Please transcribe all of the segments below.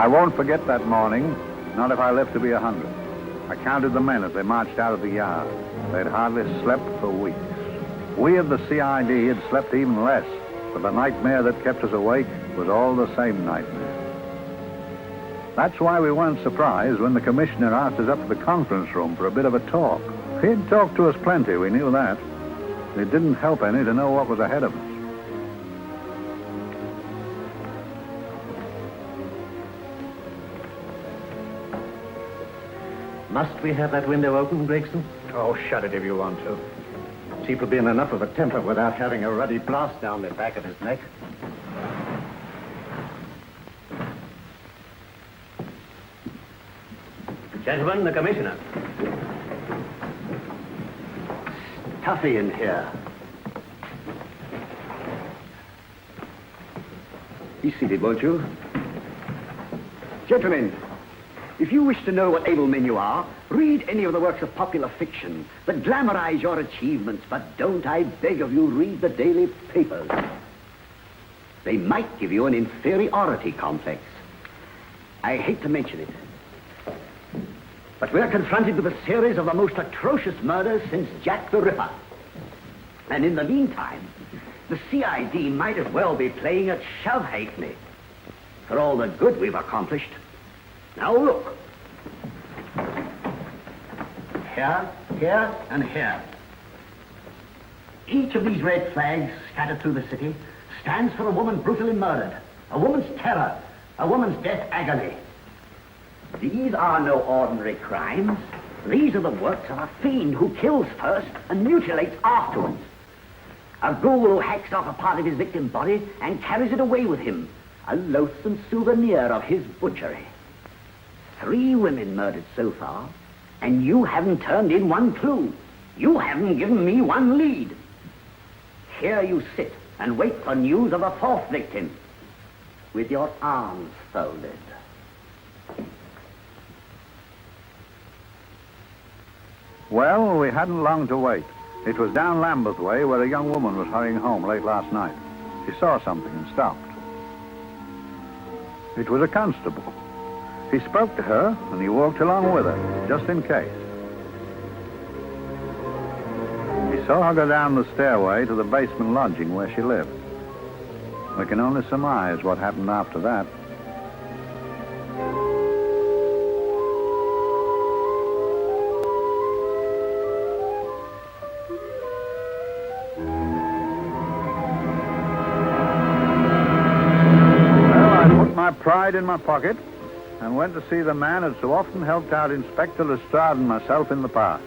I won't forget that morning, not if I live to be 100. I counted the men as they marched out of the yard. They'd hardly slept for weeks. We of the CID had slept even less, but the nightmare that kept us awake was all the same nightmare. That's why we weren't surprised when the commissioner asked us up to the conference room for a bit of a talk. He'd talked to us plenty, we knew that. It didn't help any to know what was ahead of us. Must we have that window open, Gregson? Oh, shut it if you want to. Chief will be in enough of a temper without having a ruddy blast down the back of his neck. Gentlemen, the commissioner. Stuffy in here. Be seated, won't you? Gentlemen, if you wish to know what able men you are, read any of the works of popular fiction that glamorize your achievements, but don't, I beg of you, read the daily papers. They might give you an inferiority complex. I hate to mention it, but we're confronted with a series of the most atrocious murders since Jack the Ripper. And in the meantime, the CID might as well be playing at shove-halfpenny for all the good we've accomplished. Now look. Here, here, and here. Each of these red flags scattered through the city stands for a woman brutally murdered, a woman's terror, a woman's death agony. These are no ordinary crimes. These are the works of a fiend who kills first and mutilates afterwards. A ghoul who hacks off a part of his victim's body and carries it away with him, a loathsome souvenir of his butchery. 3 women murdered so far, and you haven't turned in one clue. You haven't given me one lead. Here you sit and wait for news of a 4th victim, with your arms folded. Well, we hadn't long to wait. It was down Lambeth Way where a young woman was hurrying home late last night. She saw something and stopped. It was a constable. He spoke to her, and he walked along with her, just in case. He saw her go down the stairway to the basement lodging where she lived. We can only surmise what happened after that. Well, I put my pride in my pocket and went to see the man who'd so often helped out Inspector Lestrade and myself in the past,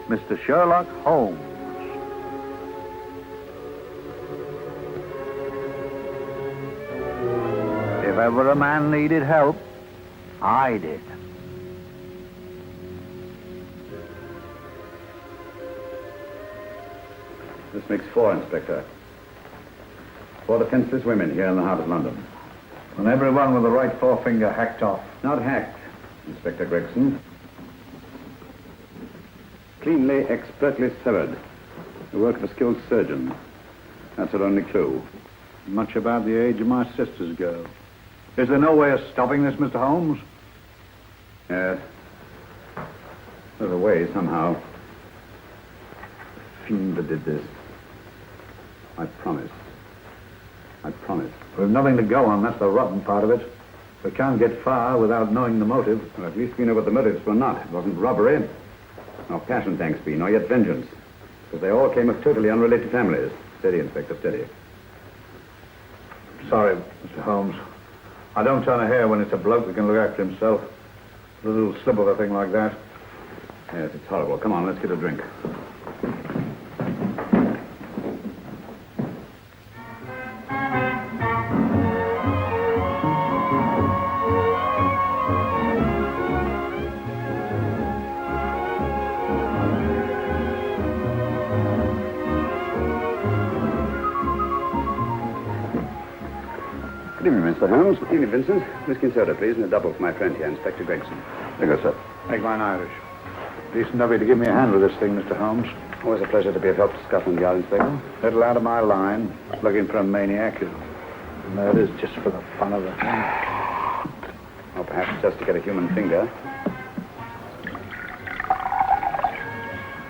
Mr. Sherlock Holmes. If ever a man needed help, I did. This makes 4, Inspector. 4 defenseless women here in the heart of London. And everyone with the right forefinger hacked off. Not hacked, Inspector Gregson. Cleanly, expertly severed. The work of a skilled surgeon. That's our only clue. Much about the age of my sister's girl. Is there no way of stopping this, Mr. Holmes? Yes. There's a way, somehow. The fiend that did this. I promise. I promise. We've nothing to go on, that's the rotten part of it. We can't get far without knowing the motive. Well, at least we know what the motives were not. It wasn't robbery, nor passion, thanks be, nor yet vengeance. Because they all came of totally unrelated families. Steady, Inspector, steady. Sorry, Mr. Holmes. I don't turn a hair when it's a bloke that can look after himself. A little slip of a thing like that. Yes, it's horrible. Come on, let's get a drink. Good evening, Mr. Holmes. Good evening, Vincent. Whiskey and soda, please, and a double for my friend here, Inspector Gregson. There you go, sir. Make mine Irish. Decent of you to give me a hand with this thing, Mr. Holmes. Always a pleasure to be of help to Scotland Yard, Inspector. Little out of my line, looking for a maniac who murders just for the fun of it. Or perhaps just to get a human finger.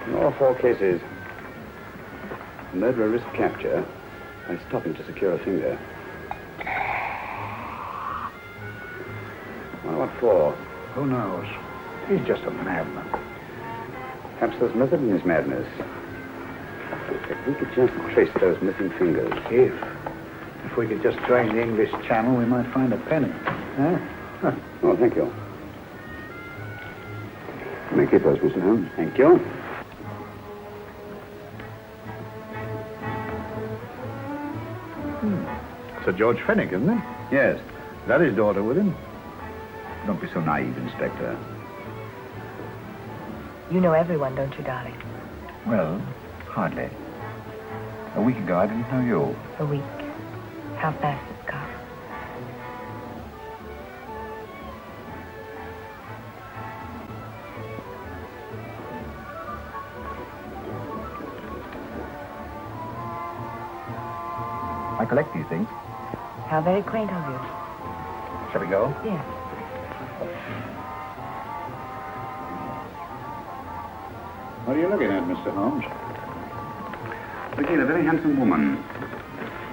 In all 4 cases, the murderer risked capture by stopping to secure a finger. Well, what for? Who knows? He's just a madman. Perhaps there's method in his madness. If we could just trace those missing fingers. If we could just drain the English Channel, we might find a penny. Huh? Oh, thank you. Make it those, Mr. Holmes. Thank you. Sir George Fenwick, isn't it? Yes. Is that his daughter with him? Don't be so naive, Inspector. You know everyone, don't you, darling? Well, hardly. A week ago, I didn't know you. A week. How fast it's gone. I collect these things. How very quaint of you. Shall we go? Yes. What are you looking at, Mr. Holmes? Looking at a very handsome woman.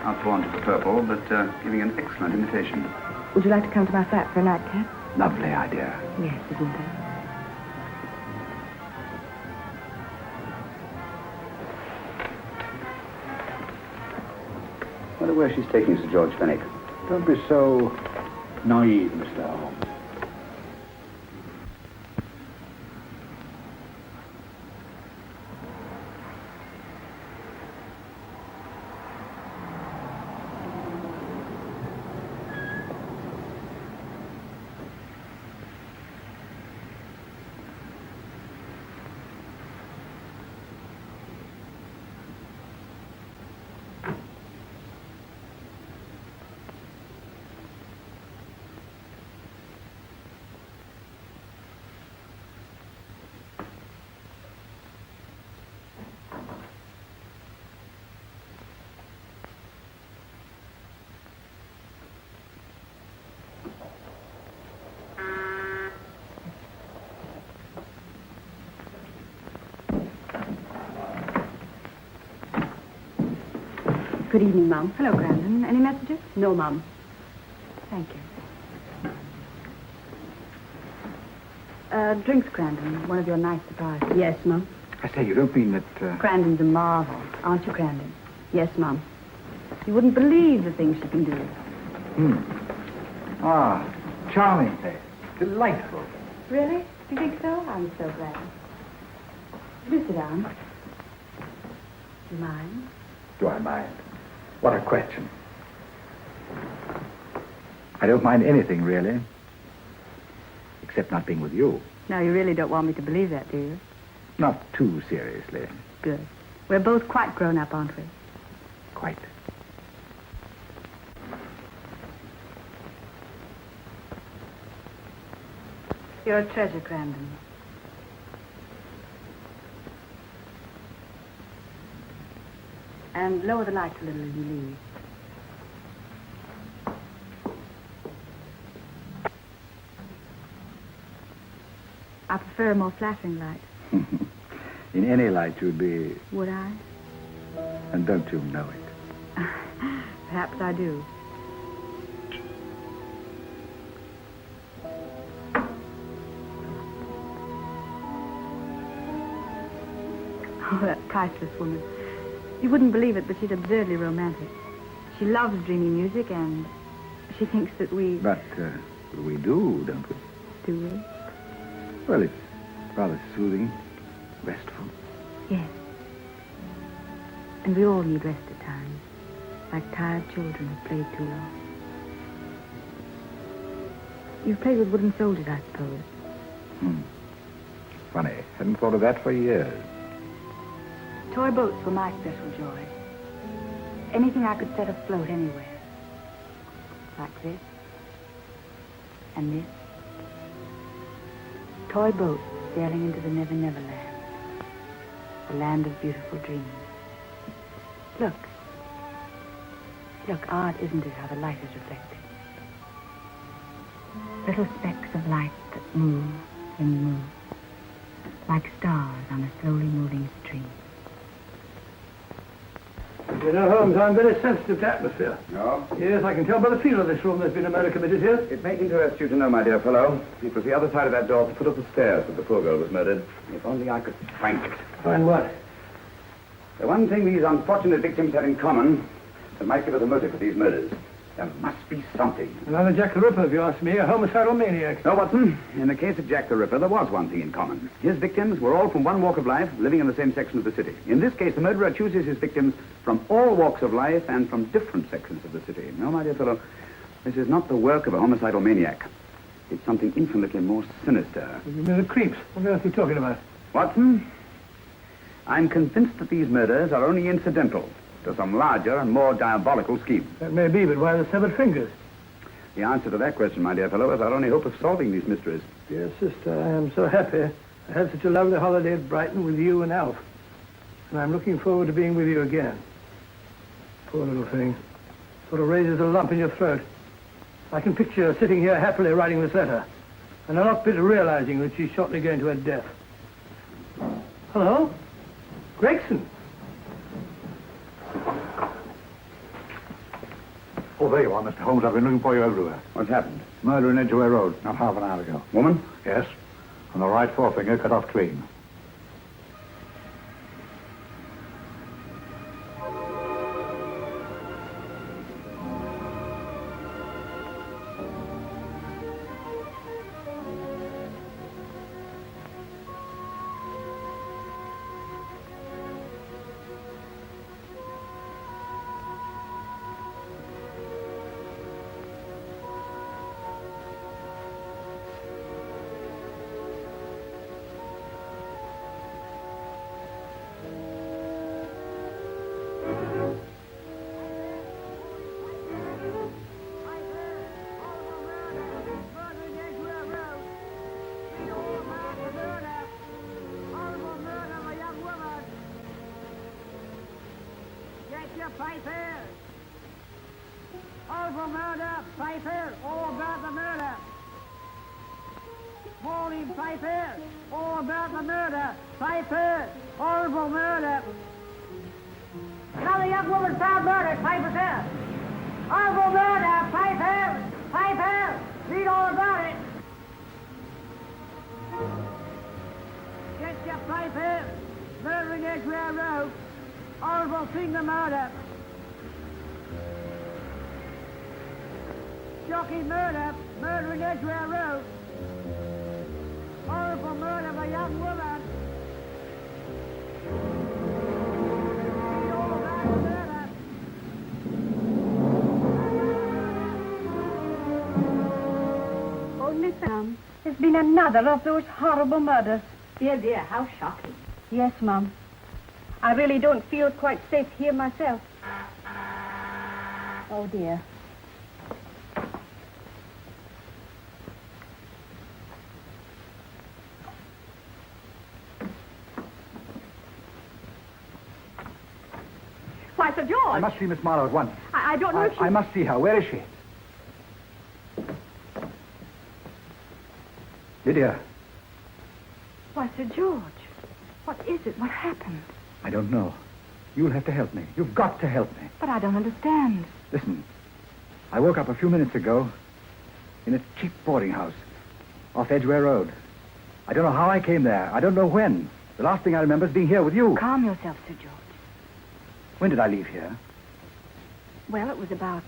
Outworn to the purple, but giving an excellent imitation. Would you like to come to my flat for a nightcap? Lovely idea. Yes, isn't it? I wonder where she's taking Sir George Fenwick. Don't be so naive, Mr. Holmes. Good evening, Mum. Hello, Grandon. Any messages? No, Mum. Thank you. Drinks, Grandon. One of your nice surprises. Yes, Mum. I say, you don't mean that... Grandon's a marvel, aren't you, Grandon? Yes, Mum. You wouldn't believe the things she can do. Ah, charming place. Delightful. Really? Do you think so? I'm so glad. Do sit down. Do you mind? Do I mind? What a question. I don't mind anything, really. Except not being with you. No, you really don't want me to believe that, do you? Not too seriously. Good. We're both quite grown up, aren't we? Quite. You're a treasure, Grandon. And lower the lights a little as you leave. I prefer a more flattering light. In any light you'd be... Would I? And don't you know it? Perhaps I do. Oh, that priceless woman. You wouldn't believe it, but she's absurdly romantic. She loves dreamy music, and she thinks that we... But we do, don't we? Do we? Well, it's rather soothing, restful. Yes. And we all need rest at times, like tired children who've played too long. You've played with wooden soldiers, I suppose. Funny. Hadn't thought of that for years. Toy boats were my special joy. Anything I could set afloat anywhere. Like this. And this. Toy boats sailing into the Never Never Land. The land of beautiful dreams. Look. Look, art, isn't it, how the light is reflected? Little specks of light that move and move, like stars on a slowly moving stream. You know, Holmes, I'm very sensitive to atmosphere. No? Yes, I can tell by the feel of this room there's been a murder committed here. It may interest you to know, my dear fellow, it was the other side of that door at the foot of the stairs that the poor girl was murdered. If only I could find it. Find what? The one thing these unfortunate victims have in common that might give us a motive for these murders. There must be something. Another Jack the Ripper, if you ask me, a homicidal maniac. No, Watson. In the case of Jack the Ripper, there was one thing in common. His victims were all from one walk of life, living in the same section of the city. In this case, the murderer chooses his victims from all walks of life and from different sections of the city. No, my dear fellow, this is not the work of a homicidal maniac. It's something infinitely more sinister. You mean the creeps? What on earth are you talking about? Watson, I'm convinced that these murders are only incidental to some larger and more diabolical scheme. That may be, but why the severed fingers? The answer to that question, my dear fellow, is our only hope of solving these mysteries. Dear sister, I am so happy. I had such a lovely holiday at Brighton with you and Alf. And I'm looking forward to being with you again. Poor little thing. Sort of raises a lump in your throat. I can picture her sitting here happily writing this letter. And a lot bit realizing that she's shortly going to her death. Hello? Gregson. Oh, there you are, Mr. Holmes. I've been looking for you everywhere. What's happened? Murder in Edgware Road, not half an hour ago. Woman? Yes. And the right forefinger cut off clean. Pfeiffer! All for murder, Pfeiffer! All about the murder! Morning, Pfeiffer! All about the murder! Pfeiffer! All for murder! Another young woman found murdered, Pfeiffer says! All for murder, Pfeiffer! Pfeiffer! Read all about it! Get your Pfeiffer! Murdering Edgware Road! Horrible finger murder. Shocking murder. Murder in Edgware Road. Horrible murder of a young woman. All about the murder. Oh, listen. There's been another of those horrible murders. Dear, dear, how shocking. Yes, Mum. I really don't feel quite safe here myself. Oh, dear. Why, Sir George! I must see Miss Marlowe at once. I don't know if she... I must see her. Where is she? Lydia. Why, Sir George, what is it? What happened? I don't know. You'll have to help me. You've got to help me. But I don't understand. Listen, I woke up a few minutes ago in a cheap boarding house off Edgware Road. I don't know how I came there. I don't know when. The last thing I remember is being here with you. Calm yourself, Sir George. When did I leave here? Well, it was about,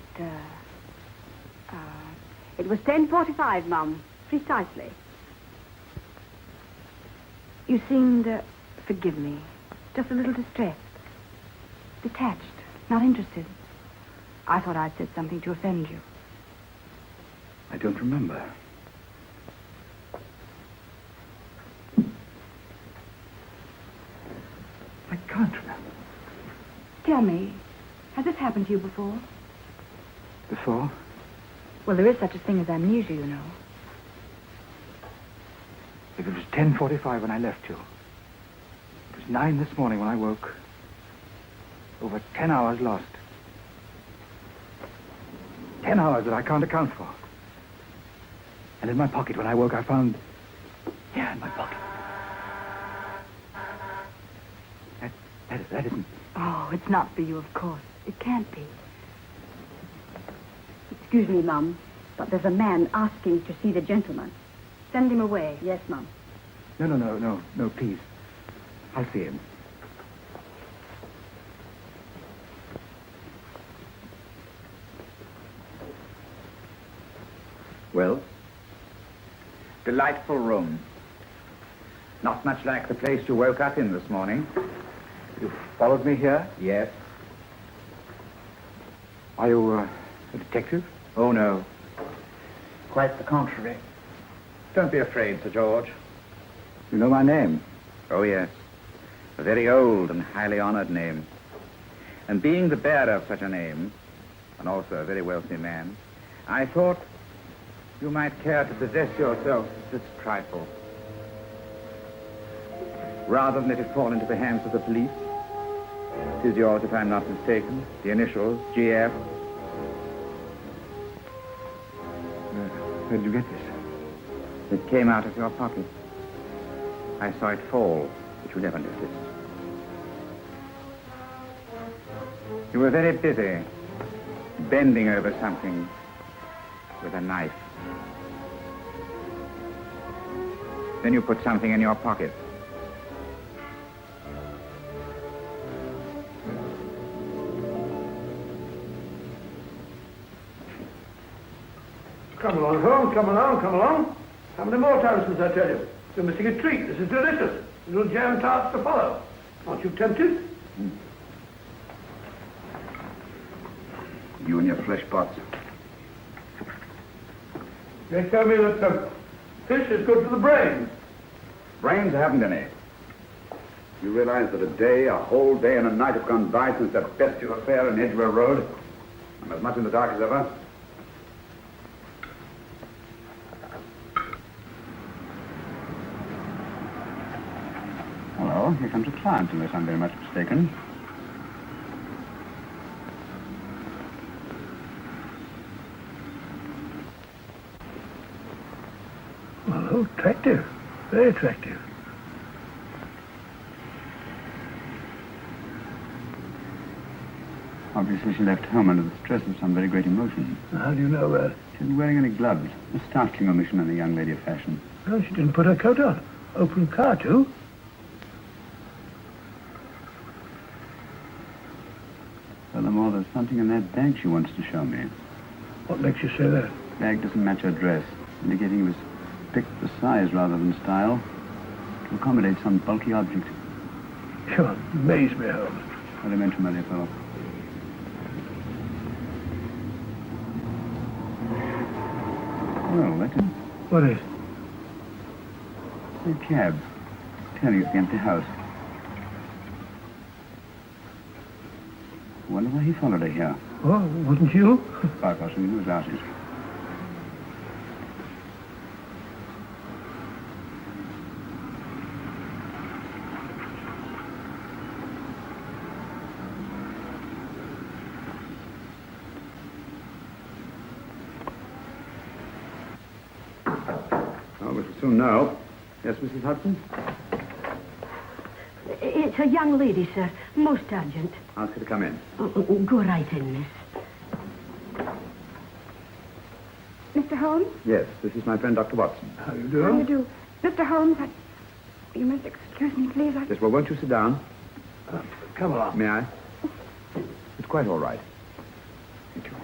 it was 10:45, Mum. Precisely. You seemed, forgive me, just a little distressed. Detached, not interested. I thought I'd said something to offend you. I don't remember. I can't remember. Tell me, has this happened to you before? Before? Well, there is such a thing as amnesia, you know. If it was 10:45 when I left you, it was 9 this morning when I woke. Over 10 hours lost. 10 hours that I can't account for. And in my pocket, when I woke, I found... Yeah, in my pocket. That isn't... Oh, it's not for you, of course. It can't be. Excuse me, Mum, but there's a man asking to see the gentleman. Send him away. Yes, Mum. No, please. I'll see him. Well? Delightful room. Not much like the place you woke up in this morning. You followed me here? Yes. Are you a detective? Oh, no. Quite the contrary. Don't be afraid, Sir George. You know my name? Oh, yes. A very old and highly honored name. And being the bearer of such a name, and also a very wealthy man, I thought you might care to possess yourself of this trifle. Rather than let it fall into the hands of the police. It is yours, if I'm not mistaken. The initials, GF. Where did you get this? It came out of your pocket. I saw it fall, but you never noticed. You were very busy, bending over something with a knife. Then you put something in your pocket. Come along, Holmes, come along. How many more times must I tell you? You're missing a treat. This is delicious. Little jam tarts to follow. Aren't you tempted? You and your flesh pots. They tell me that fish is good for the brain. Brains haven't any. You realize that a whole day and a night have gone by since that bestial affair in Edgware Road? I'm as much in the dark as ever. Hello, here comes a client, unless I'm very much mistaken. Well, attractive. Very attractive. Obviously, she left home under the stress of some very great emotion. How do you know that? She isn't wearing any gloves. A startling omission in a young lady of fashion. Well, she didn't put her coat on. Open car, too. Furthermore, there's something in that bag she wants to show me. What makes you say that? The bag doesn't match her dress, indicating it was picked for size rather than style, to accommodate some bulky object. You amaze me, Holmes. What I meant to, my dear fellow. Well, that's it. What is? A cab, turning at the empty house. I wonder why he followed her here. Oh, wouldn't you? Quite possibly, he was glasses. Oh, we shall soon know. Yes, Mrs. Hudson? It's a young lady, sir. Most urgent. Ask her to come in. Go right in, miss. Mr. Holmes? Yes, this is my friend, Dr. Watson. How you How doing? do you do? Mr. Holmes, you must excuse me, please. Yes, well, won't you sit down? Come along. May I? It's quite all right. Thank you.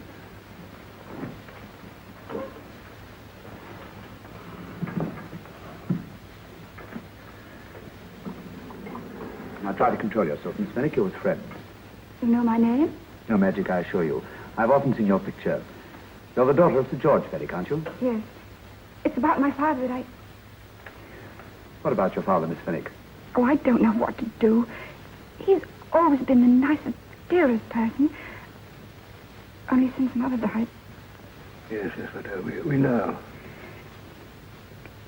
Now try to control yourself, Miss Fenwick. You're with friends. You know my name? No magic, I assure you. I've often seen your picture. You're the daughter of Sir George Fenwick, aren't you? Yes. It's about my father that What about your father, Miss Fenwick? Oh, I don't know what to do. He's always been the nicest, dearest person. Only since Mother died. Yes, I do. We know.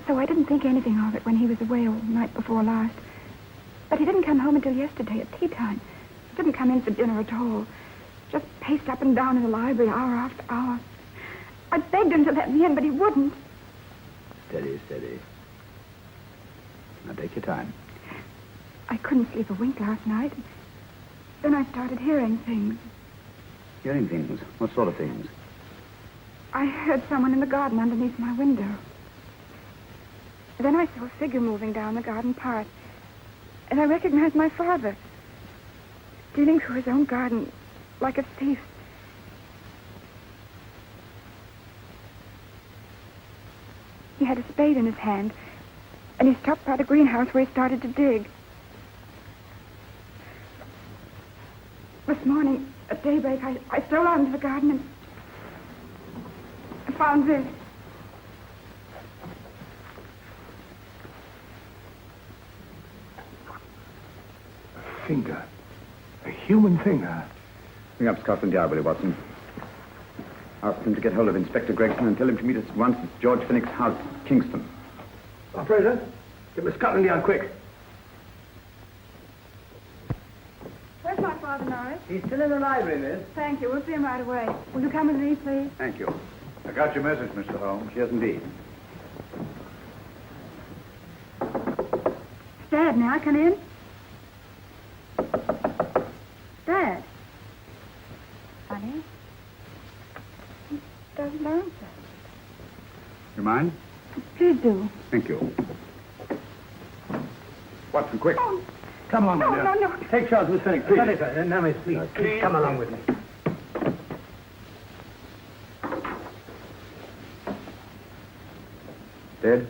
So I didn't think anything of it when he was away all night before last. But he didn't come home until yesterday at tea time. He didn't come in for dinner at all. Just paced up and down in the library hour after hour. I begged him to let me in, but he wouldn't. Steady, steady. Now take your time. I couldn't sleep a wink last night. Then I started hearing things. Hearing things? What sort of things? I heard someone in the garden underneath my window. Then I saw a figure moving down the garden path. And I recognized my father. Stealing through his own garden like a thief. He had a spade in his hand. And he stopped by the greenhouse where he started to dig. This morning, at daybreak, I stole out into the garden and found this. A finger. A human finger. Bring up Scotland Yard, will you, Watson? Ask him to get hold of Inspector Gregson and tell him to meet us at once at George Finnick's house, Kingston. Operator, get me Scotland Yard quick. Where's my father, Norris? He's still in the library, miss. Thank you. We'll see him right away. Will you come with me, please? Thank you. I got your message, Mr. Holmes. Yes, indeed. Dad, may I come in? Dad. Honey? He doesn't answer. You mind? Please do. Thank you. Watson, quick. Oh, Come along, no, my dear. no, no. Take charge, Miss Finnick, please. Sorry, sir. Now, miss, please. Please come along with me. Dead?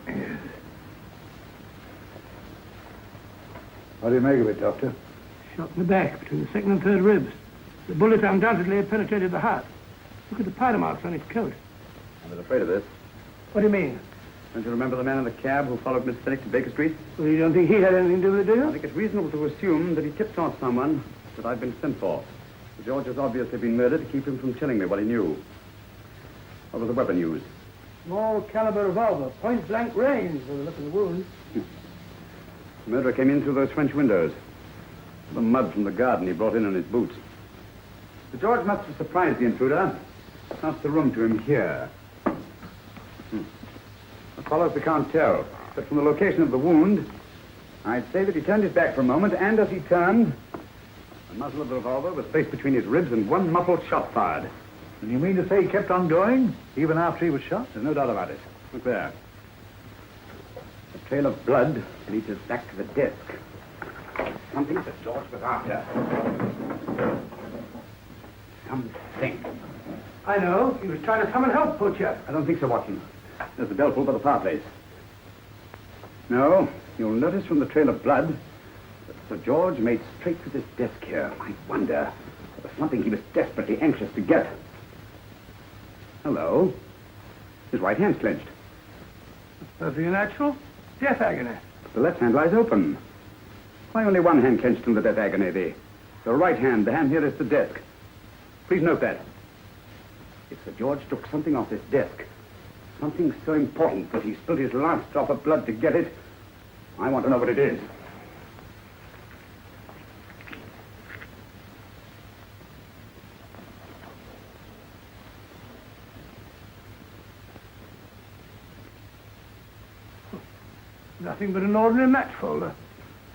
Yes. What do you make of it, Doctor? Shot in the back, between the second and third ribs. The bullet undoubtedly had penetrated the heart. Look at the powder marks on his coat. I was afraid of this. What do you mean? Don't you remember the man in the cab who followed Miss Finnick to Baker Street? Well, you don't think he had anything to do with it, do I you? think it's reasonable to assume that he tipped off someone that I'd been sent for. George has obviously been murdered to keep him from telling me what he knew. What was the weapon used? Small caliber revolver, point blank range, by the look of the wound. The murderer came in through those French windows. The mud from the garden he brought in on his boots. Sir George must have surprised the intruder. Passed the room to him here. What follows we can't tell. But from the location of the wound, I'd say that he turned his back for a moment, and as he turned, the muzzle of the revolver was placed between his ribs and one muffled shot fired. And you mean to say he kept on going, even after he was shot? There's no doubt about it. Look there. The trail of blood leads us back to the desk. Something that George was after. Something. I know. He was trying to summon help, poor chap. I don't think so, Watson. There's the bell pulled by the fireplace. No, you'll notice from the trail of blood that Sir George made straight for this desk here. I wonder. There was something he was desperately anxious to get. Hello. His right hand's clenched. Perfectly natural. Death agony. The left hand lies open. Why only one hand clenched in the death agony? The right hand, the hand nearest the desk. Please note that. If Sir George took something off this desk, something so important that he spilled his last drop of blood to get it, I want to know what it is. Nothing but an ordinary match folder.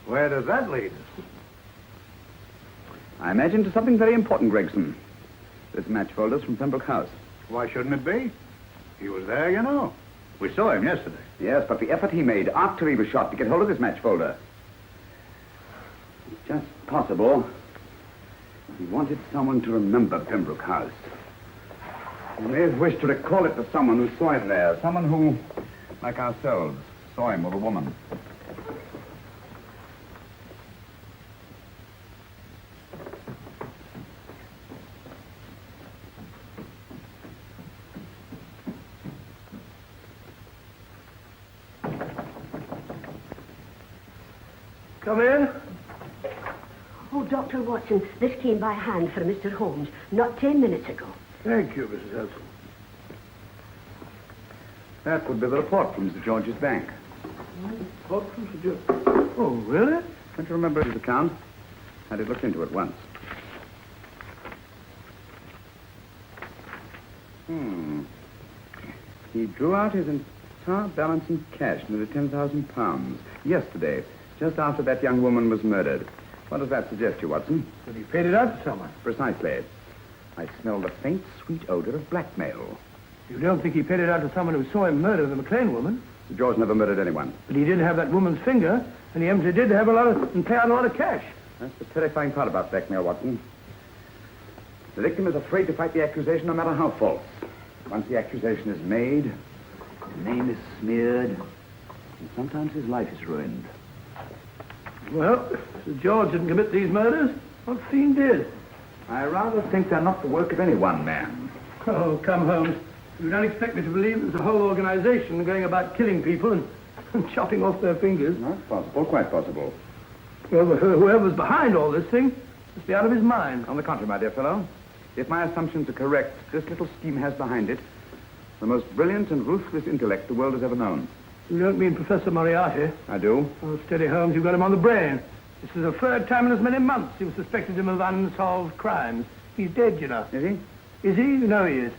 Where does that lead us? I imagine to something very important, Gregson. This match folder's from Pembroke House. Why shouldn't it be? He was there, you know. We saw him yesterday. Yes, but the effort he made after he was shot to get hold of this match folder. It's just possible he wanted someone to remember Pembroke House. He may have wished to recall it to someone who saw him there. Someone who, like ourselves, saw him with a woman. Come in. Oh, Dr. Watson, this came by hand for Mr. Holmes not 10 minutes ago. Thank you, Mrs. Elson. That would be the report from Sir George's bank. What from Sir George? Oh, really? Don't you remember his account? Had it looked into at once. He drew out his Car, balance, and cash, nearly £10,000. Yesterday, just after that young woman was murdered. What does that suggest you, Watson? But he paid it out to someone. Precisely. I smell the faint, sweet odor of blackmail. You don't think he paid it out to someone who saw him murder the McLean woman? Sir George never murdered anyone. But he did have that woman's finger, and he evidently did have and pay out a lot of cash. That's the terrifying part about blackmail, Watson. The victim is afraid to fight the accusation no matter how false. Once the accusation is made, his name is smeared, and sometimes his life is ruined. Well, if Sir George didn't commit these murders, what fiend did? I rather think they're not the work of any one man. Oh, come, Holmes. You don't expect me to believe there's a whole organization going about killing people and chopping off their fingers. No, possible, quite possible. Well, whoever's behind all this thing must be out of his mind. On the contrary, my dear fellow, if my assumptions are correct, this little scheme has behind it the most brilliant and ruthless intellect the world has ever known. You don't mean Professor Moriarty? I do. Oh, steady, Holmes, you've got him on the brain. This is the third time in as many months you've suspected him of unsolved crimes. He's dead, you know. Is he? Is he? You know he is.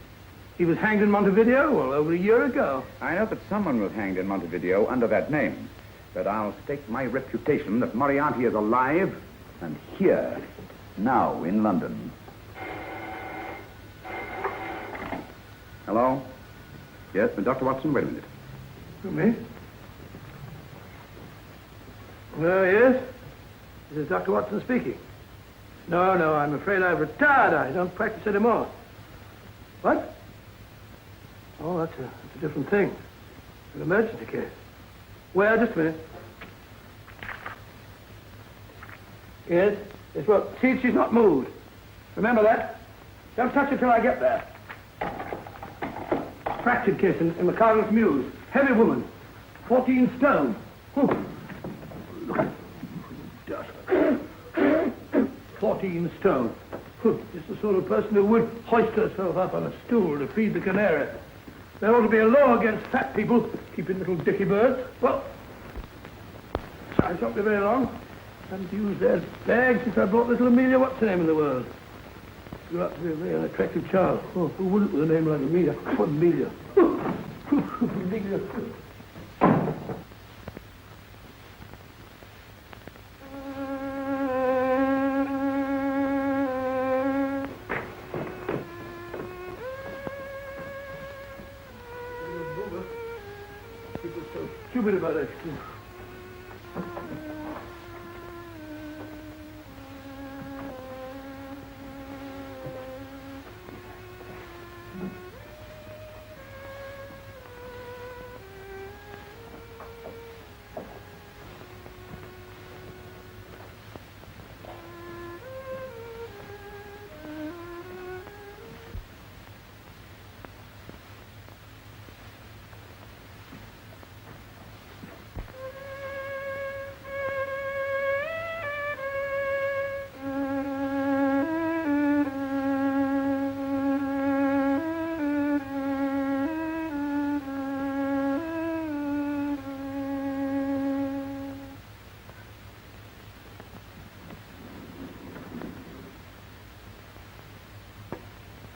He was hanged in Montevideo, well, over a year ago. I know that someone was hanged in Montevideo under that name. But I'll stake my reputation that Moriarty is alive and here, now, in London. Hello? Yes, but Dr. Watson, wait a minute. Who, me? Yes? This is Dr. Watson speaking. No, I'm afraid I've retired. I don't practice anymore. What? Oh, that's a different thing. An emergency case. Well, just a minute. Yes, well, see, she's not moved. Remember that? Don't touch her till I get there. Fractured case in McCardle's Mews. Heavy woman. 14 stone. Whew. Look at dust. 14 stone. Just the sort of person who would hoist herself up on a stool to feed the canary. There ought to be a law against fat people keeping little dicky birds. Well, I shan't be very long. I haven't used their bag since I brought little Amelia. What's her name in the world? Grew up to be a very attractive child. Oh, who wouldn't with a name like Amelia? Oh, Amelia. Amelia. People are so stupid about that.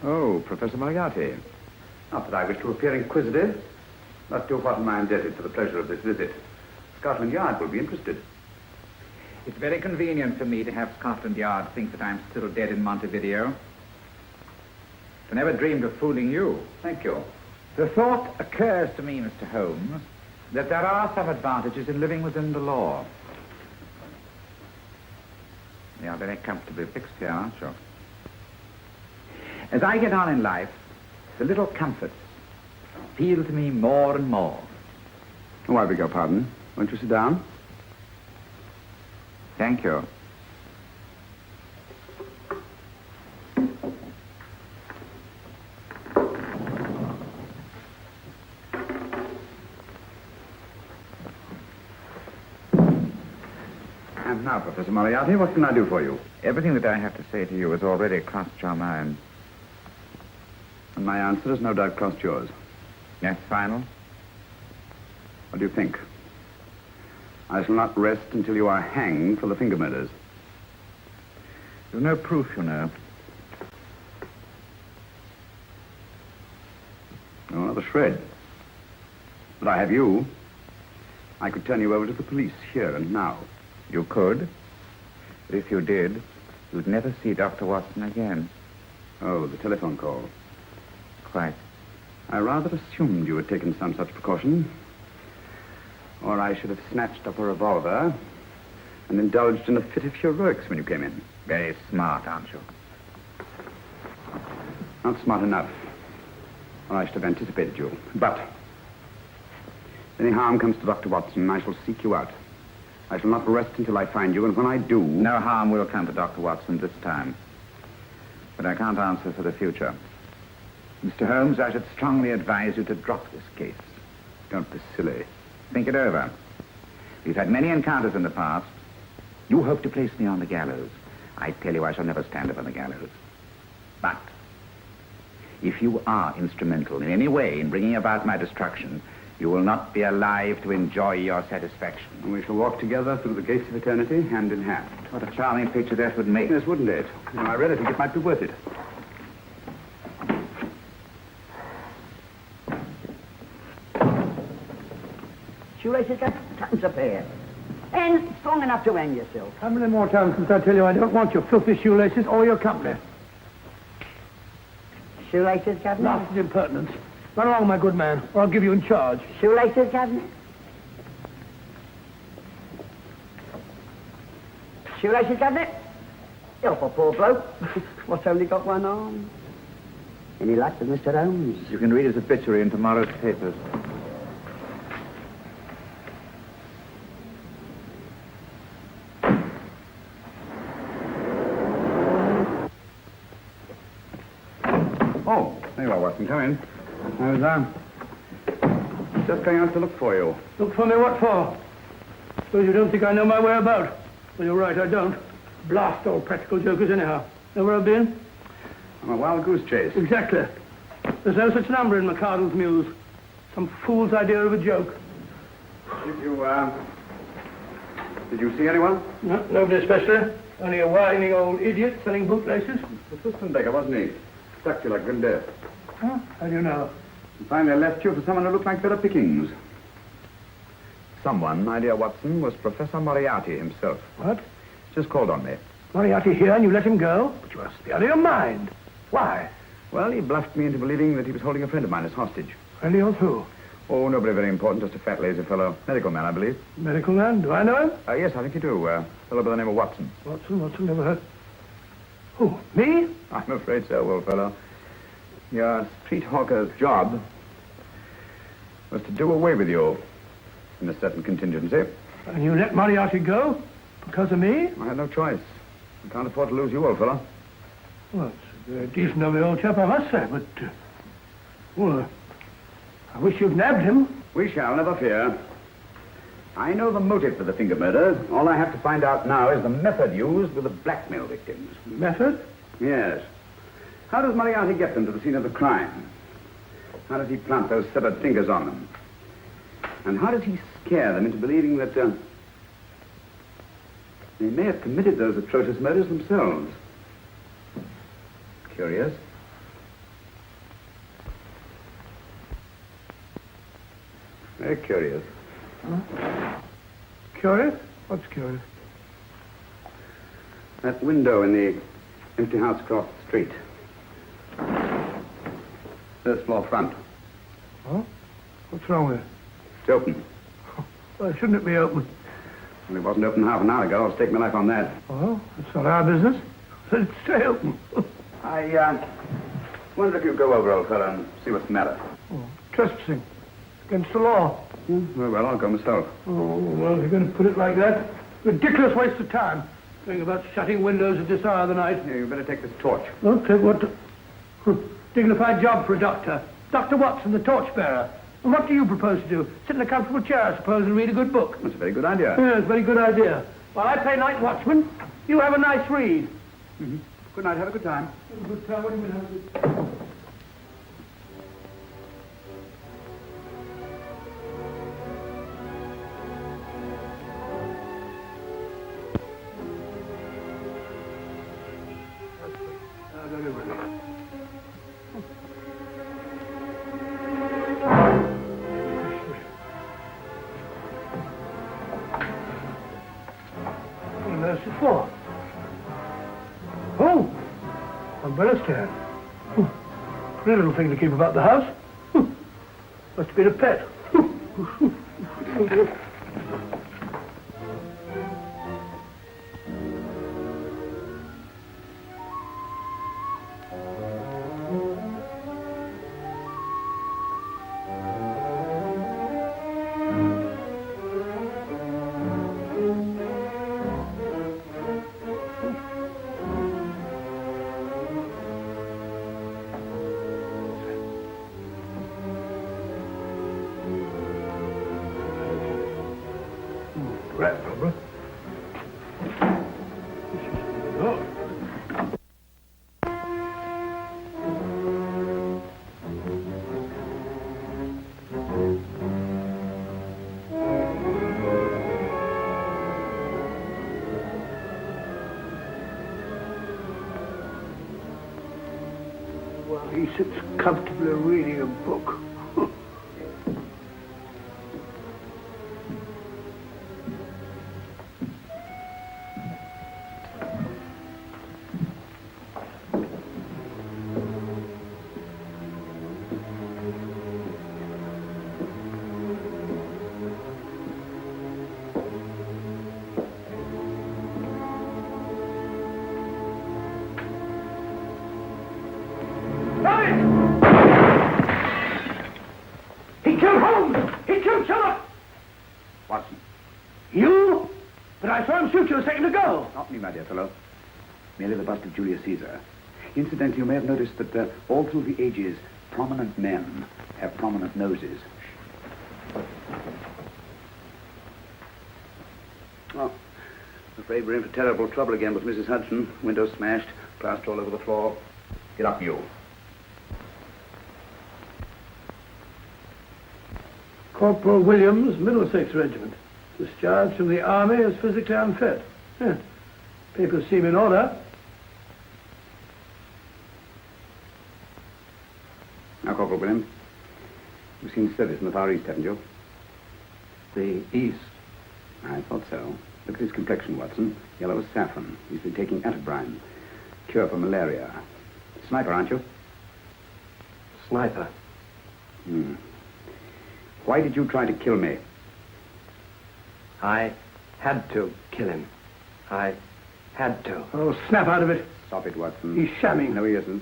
Oh, Professor Moriarty. Not that I wish to appear inquisitive, but to what am I indebted for the pleasure of this visit? Scotland Yard will be interested. It's very convenient for me to have Scotland Yard think that I'm still dead in Montevideo. I never dreamed of fooling you. Thank you. The thought occurs to me, Mr. Holmes, that there are some advantages in living within the law. You are very comfortably fixed here, aren't you? As I get on in life, the little comforts appeal to me more and more. Oh, I beg your pardon. Won't you sit down? Thank you. And now, Professor Moriarty, what can I do for you? Everything that I have to say to you has already crossed your mind. And my answer has no doubt crossed yours. Yes, final? What do you think? I shall not rest until you are hanged for the finger murders. There's no proof, you know. Oh, not a shred. But I have you. I could turn you over to the police here and now. You could. But if you did, you'd never see Dr. Watson again. Oh, the telephone call. Quite. I rather assumed you had taken some such precaution. Or I should have snatched up a revolver and indulged in a fit of heroics when you came in. Very smart, aren't you? Not smart enough. Or I should have anticipated you. But if any harm comes to Dr. Watson, I shall seek you out. I shall not rest until I find you, and when I do... No harm will come to Dr. Watson this time. But I can't answer for the future. Mr. Holmes, I should strongly advise you to drop this case. Don't be silly. Think it over. We've had many encounters in the past. You hope to place me on the gallows. I tell you I shall never stand up on the gallows. But if you are instrumental in any way in bringing about my destruction, you will not be alive to enjoy your satisfaction. And we shall walk together through the gates of eternity, hand in hand. What a charming picture that would make. Yes, wouldn't it? When I really think it might be worth it. Shoelaces got time's up here. And strong enough to hang yourself. How many more times must I tell you I don't want your filthy shoelaces or your company? Shoelaces, Governor? Nasty impertinence. Run along, my good man, or I'll give you in charge. Shoelaces, Governor? Shoelaces, Governor? Help a poor bloke. What's only got one arm? Any luck with Mr. Holmes? You can read his obituary in tomorrow's papers. Oh, there you are, Watson. Come in. I was, just going out to look for you. Look for me what for? Suppose you don't think I know my way about. Well, you're right, I don't. Blast all practical jokers anyhow. Know where I've been? On a wild goose chase. Exactly. There's no such number in McCardle's Muse. Some fool's idea of a joke. Did you see anyone? No, nobody especially. Only a whining old idiot selling bootlaces. The system beggar, wasn't he? Stuck you like grim death. Huh? How do you know? And finally, I left you for someone who looked like better pickings. Someone, my dear Watson, was Professor Moriarty himself. What? Just called on me. Moriarty here and you let him go? But you must be out of your mind. Why? Well, he bluffed me into believing that he was holding a friend of mine as hostage. Friendly of who? Oh, nobody very important, just a fat, lazy fellow. Medical man, I believe. Medical man? Do I know him? Yes, I think you do. A fellow by the name of Watson. Watson, never heard. Who, me? I'm afraid so, old fellow. Your street hawker's job was to do away with you in a certain contingency. And you let Moriarty go? Because of me? I had no choice. I can't afford to lose you, old fellow. Well, it's very decent of the old chap, I must say, but... well, I wish you'd nabbed him. We shall, never fear. I know the motive for the finger murders. All I have to find out now is the method used with the blackmail victims. Method? Yes. How does Moriarty get them to the scene of the crime? How does he plant those severed fingers on them? And how does he scare them into believing that they may have committed those atrocious murders themselves? Curious. Very curious. Huh? Curious? What's curious? That window in the empty house across the street. First floor front. Huh? What's wrong with it? It's open. Well, shouldn't it be open? Well, it wasn't open half an hour ago. I'll stake my life on that. Well, it's not our business. Let it stay open. I wonder if you'd go over, old fellow, and see what's the matter. Oh, trespassing. Against the law. Well, I'll go myself. Oh, well, you're going to put it like that? Ridiculous waste of time. Going about shutting windows at this hour of the night. Yeah, you better take this torch. Well, take what? Dignified job for a doctor. Dr. Watson, the torchbearer. And what do you propose to do? Sit in a comfortable chair, I suppose, and read a good book? That's a very good idea. Yes, very good idea. While I play night watchman, you have a nice read. Mm-hmm. Good night. Have a good time. Have a good time. What do you mean, have a good time? Umbrella stand. Pretty little thing to keep about the house. Must have been a pet. Rat rubber. Oh. Well, he sits comfortably reading a book. He killed Holmes! He killed Sherlock! Watson. You? But I saw him shoot you a second ago. Not me, my dear fellow. Merely the bust of Julius Caesar. Incidentally, you may have noticed that all through the ages, prominent men have prominent noses. Oh, I'm afraid we're in for terrible trouble again with Mrs. Hudson. Windows smashed, plaster all over the floor. Get up, you. Corporal Williams, Middlesex Regiment. Discharged from the army as physically unfit. Yeah. Papers seem in order. Now, Corporal Williams, you've seen service in the Far East, haven't you? The East? I thought so. Look at his complexion, Watson. Yellow as saffron. He's been taking atabrine. Cure for malaria. Sniper, aren't you? Sniper. Why did you try to kill me? I had to kill him. I had to. Oh, snap out of it. Stop it, Watson. He's shamming. No, he isn't.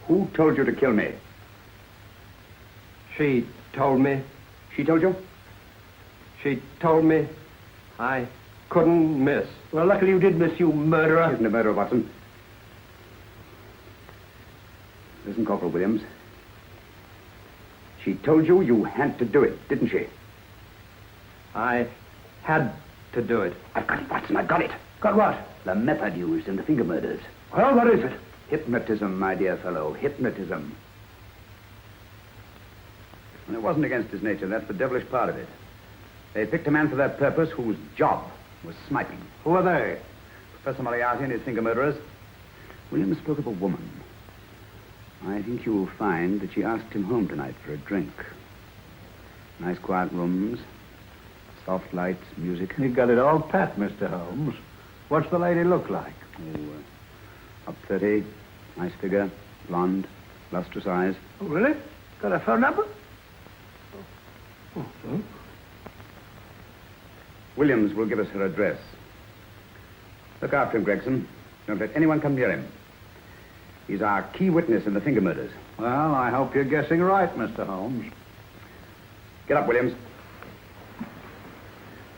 Who told you to kill me? She told me. She told you? She told me I couldn't miss. Well, luckily you did miss, you murderer. She isn't a murderer, Watson. Listen, Corporal Williams. She told you you had to do it, didn't she? I had to do it. I've got it, Watson, I've got it. Got what? The method used in the finger murders. Well, what is it? Hypnotism, my dear fellow, hypnotism. And it wasn't against his nature, that's the devilish part of it. They picked a man for that purpose whose job was sniping. Who are they? Professor Moriarty and his finger murderers. Williams spoke of a woman. I think you will find that she asked him home tonight for a drink. Nice quiet rooms, soft lights, music. You got it all pat, Mr. Holmes. What's the lady look like? Oh, up 30, nice figure, blonde, lustrous eyes. Oh, really? Got a phone number? Oh. Williams will give us her address. Look after him, Gregson. Don't let anyone come near him. He's our key witness in the finger murders. Well, I hope you're guessing right, Mr. Holmes. Get up, Williams.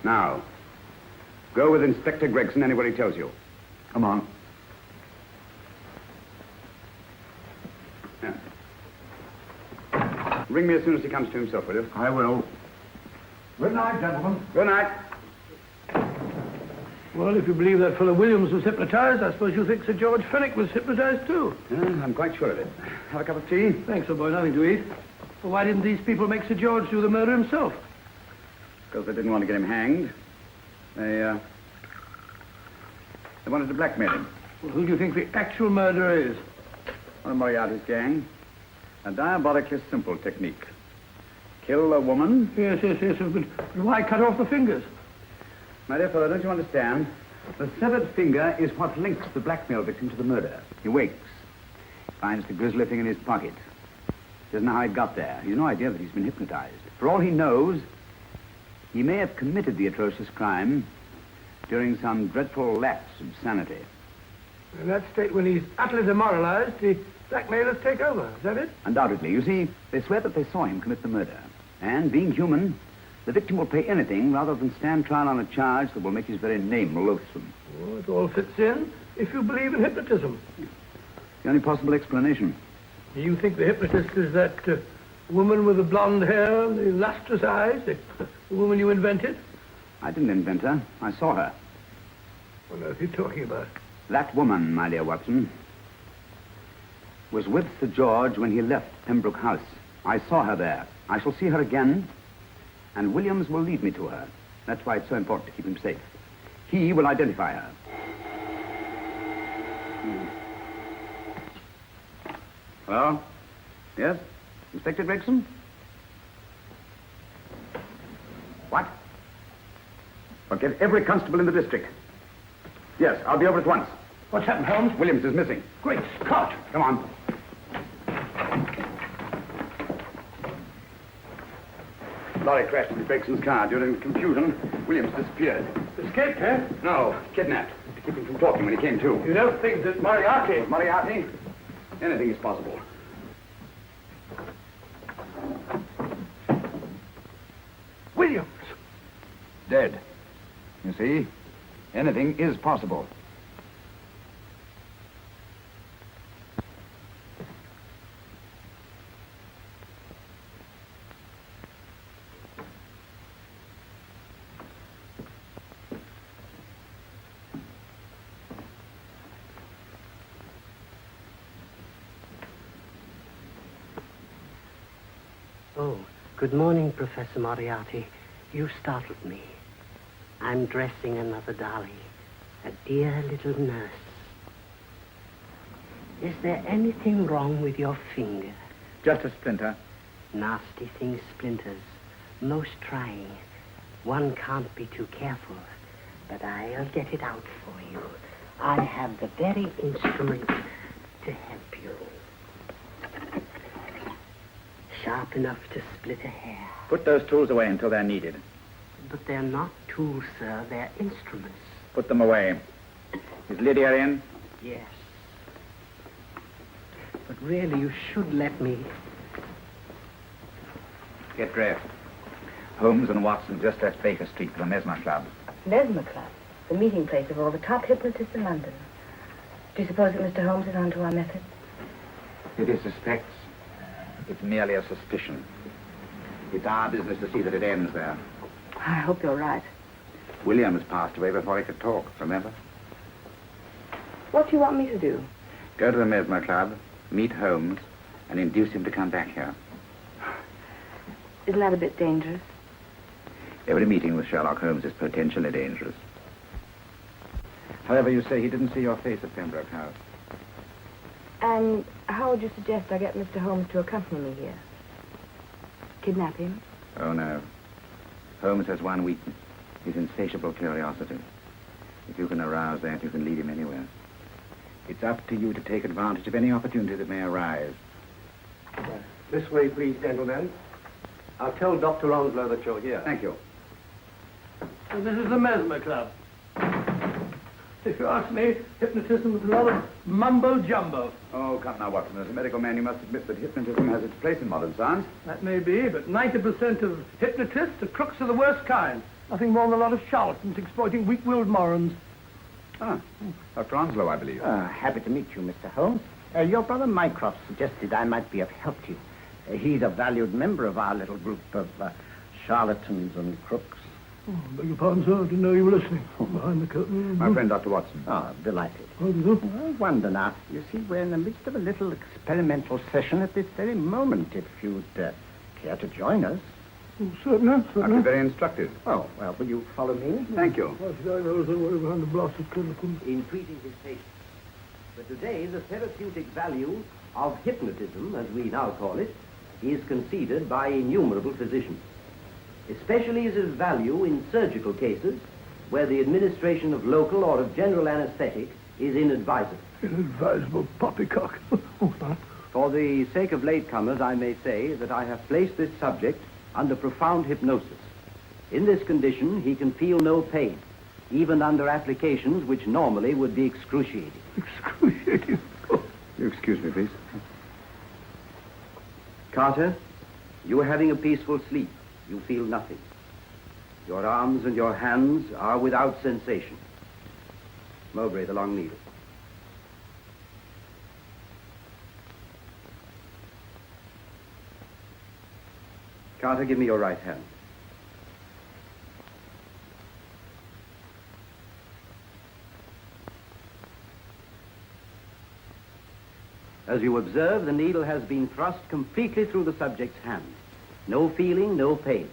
Now, go with Inspector Gregson anywhere he tells you. Come on. Yeah. Ring me as soon as he comes to himself, will you? I will. Good night, gentlemen. Good night. Well, if you believe that fellow Williams was hypnotized, I suppose you think Sir George Fenwick was hypnotized, too. Yeah, I'm quite sure of it. Have a cup of tea? Thanks, old boy. Nothing to eat. Well, why didn't these people make Sir George do the murder himself? Because they didn't want to get him hanged. They wanted to blackmail him. Well, who do you think the actual murderer is? One of Moriarty's gang. A diabolically simple technique. Kill a woman. Yes. But why cut off the fingers? My dear fellow, don't you understand? The severed finger is what links the blackmail victim to the murder. He wakes, finds the grisly thing in his pocket. Doesn't know how it got there. He's no idea that he's been hypnotized. For all he knows, he may have committed the atrocious crime during some dreadful lapse of sanity. In that state, when he's utterly demoralized, the blackmailers take over. Is that it? Undoubtedly. You see, they swear that they saw him commit the murder. And, being human, the victim will pay anything rather than stand trial on a charge that will make his very name loathsome. Oh, it all fits in if you believe in hypnotism. The only possible explanation. Do you think the hypnotist is that woman with the blonde hair and the lustrous eyes, the woman you invented? I didn't invent her. I saw her. What on earth are you talking about? That woman, my dear Watson, was with Sir George when he left Pembroke House. I saw her there. I shall see her again, and Williams will lead me to her. That's why it's so important to keep him safe. He will identify her. Hello? Yes? Inspector Gregson? What? Well, get every constable in the district. Yes, I'll be over at once. What's happened, Holmes? Williams is missing. Great Scott! Come on. Lorry crashed into Gregson's car. During the confusion, Williams disappeared. Escaped, eh? No, kidnapped. To keep him from talking when he came to. You don't think that Moriarty... Moriarty? Anything is possible. Williams! Dead. You see? Anything is possible. Oh, good morning, Professor Moriarty. You startled me. I'm dressing another dolly, a dear little nurse. Is there anything wrong with your finger? Just a splinter. Nasty thing, splinters. Most trying. One can't be too careful, but I'll get it out for you. I have the very instrument to help you. Sharp enough to split a hair. Put those tools away until they're needed. But they're not tools, sir. They're instruments. Put them away. Is Lydia in? Yes. But really, you should let me. Get dressed. Holmes and Watson just left Baker Street for the Mesmer Club. Mesmer Club, the meeting place of all the top hypnotists in London. Do you suppose that Mr. Holmes is onto our method? If he suspects, it's merely a suspicion. It's our business to see that it ends there. I hope you're right. Williams passed away before he could talk, remember? What do you want me to do? Go to the Mesmer Club, meet Holmes, and induce him to come back here. Isn't that a bit dangerous? Every meeting with Sherlock Holmes is potentially dangerous. However, you say he didn't see your face at Pembroke House. And how would you suggest I get Mr. Holmes to accompany me here? Kidnap him? Oh, no. Holmes has one weakness, his insatiable curiosity. If you can arouse that, you can lead him anywhere. It's up to you to take advantage of any opportunity that may arise. This way, please, gentlemen. I'll tell Dr. Onslow that you're here. Thank you. So this is the Mesmer Club. If you ask me, hypnotism is a lot of mumbo-jumbo. Oh, come now, Watson. As a medical man, you must admit that hypnotism has its place in modern science. That may be, but 90% of hypnotists are crooks of the worst kind. Nothing more than a lot of charlatans exploiting weak-willed morons. Ah, Dr. Onslow, I believe. Happy to meet you, Mr. Holmes. Your brother Mycroft suggested I might be of help to you. He's a valued member of our little group of charlatans and crooks. Oh, beg your pardon, sir. I didn't know you were listening. Behind the curtain. My friend, Dr. Watson. Oh, delighted. How do you do? I wonder now. You see, we're in the midst of a little experimental session at this very moment. If you'd care to join us. Oh, certainly, That'd be certainly. very instructive. Oh, well, will you follow me? Thank you. How should I know somewhere behind the blasted curtain? In treating his patients. But today, the therapeutic value of hypnotism, as we now call it, is conceded by innumerable physicians. Especially is its value in surgical cases where the administration of local or of general anesthetic is inadvisable. Inadvisable poppycock. For the sake of latecomers, I may say that I have placed this subject under profound hypnosis. In this condition, he can feel no pain, even under applications which normally would be excruciating. Excruciating? You excuse me, please. Carter, you are having a peaceful sleep. You feel nothing. Your arms and your hands are without sensation. Mowbray, the long needle. Carter, give me your right hand. As you observe, the needle has been thrust completely through the subject's hand. No feeling, no pain.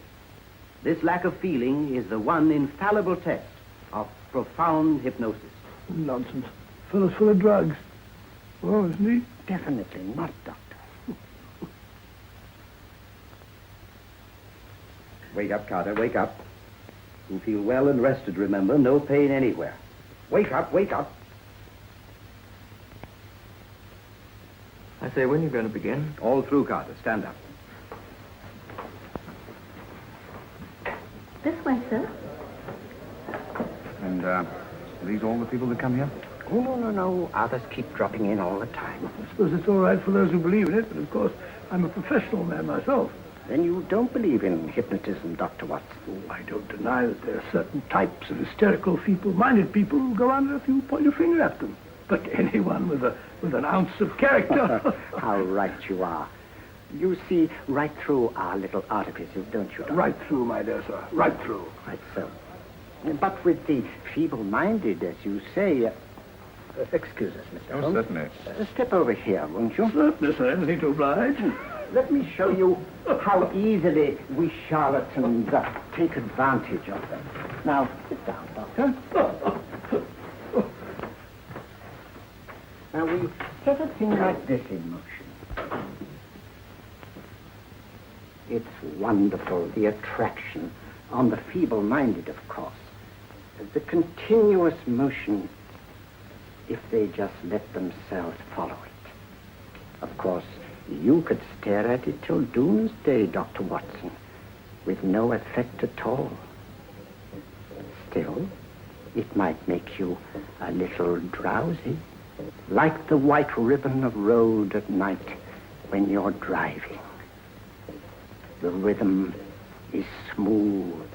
This lack of feeling is the one infallible test of profound hypnosis. Nonsense. Fellow's full of drugs. Oh, isn't he? Definitely not, Doctor. Wake up, Carter, wake up. You feel well and rested, remember. No pain anywhere. Wake up, wake up. I say, when are you going to begin? All through, Carter. Stand up. This way, sir. And, are these all the people that come here? Oh, no. Others keep dropping in all the time. I suppose it's all right for those who believe in it, but of course, I'm a professional man myself. Then you don't believe in hypnotism, Dr. Watson? Oh, I don't deny that there are certain types of hysterical, feeble-minded people who go under if you point your finger at them. But anyone with an ounce of character... How right you are. You see right through our little artifices, don't you, Doctor? Right through, my dear sir. Right through. Quite so. But with the feeble-minded, as you say... excuse us, Mr. Holmes. Certainly. Step over here, won't you? Certainly, sir. Anything to oblige. Let me show you how easily we charlatans take advantage of them. Now, sit down, Doctor. Now, we set a thing like this in motion. It's wonderful, the attraction on the feeble-minded, of course. The continuous motion, if they just let themselves follow it. Of course, you could stare at it till doomsday, Dr. Watson, with no effect at all. Still, it might make you a little drowsy, like the white ribbon of road at night when you're driving. The rhythm is smooth,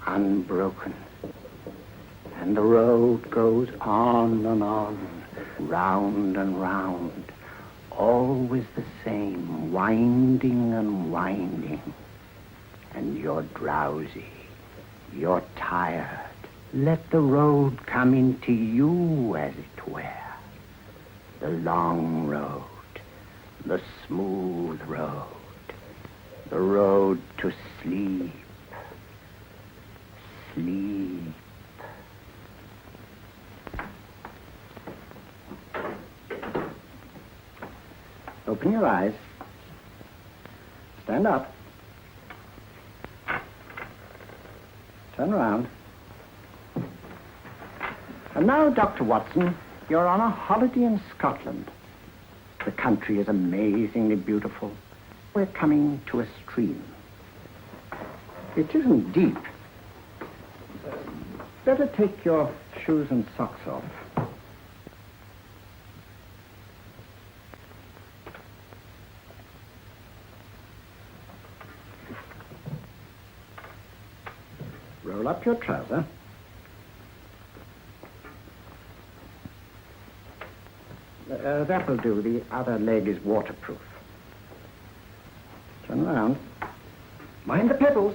unbroken, and the road goes on and on, round and round, always the same, winding and winding. And you're drowsy, you're tired. Let the road come into you, as it were. The long road, the smooth road, the road to sleep. Sleep. Open your eyes. Stand up. Turn around. And now, Dr. Watson, you're on a holiday in Scotland. The country is amazingly beautiful. We're coming to a stream. It isn't deep. Better take your shoes and socks off. Roll up your trouser. That'll do. The other leg is waterproof. Turn around. Mind the pedals.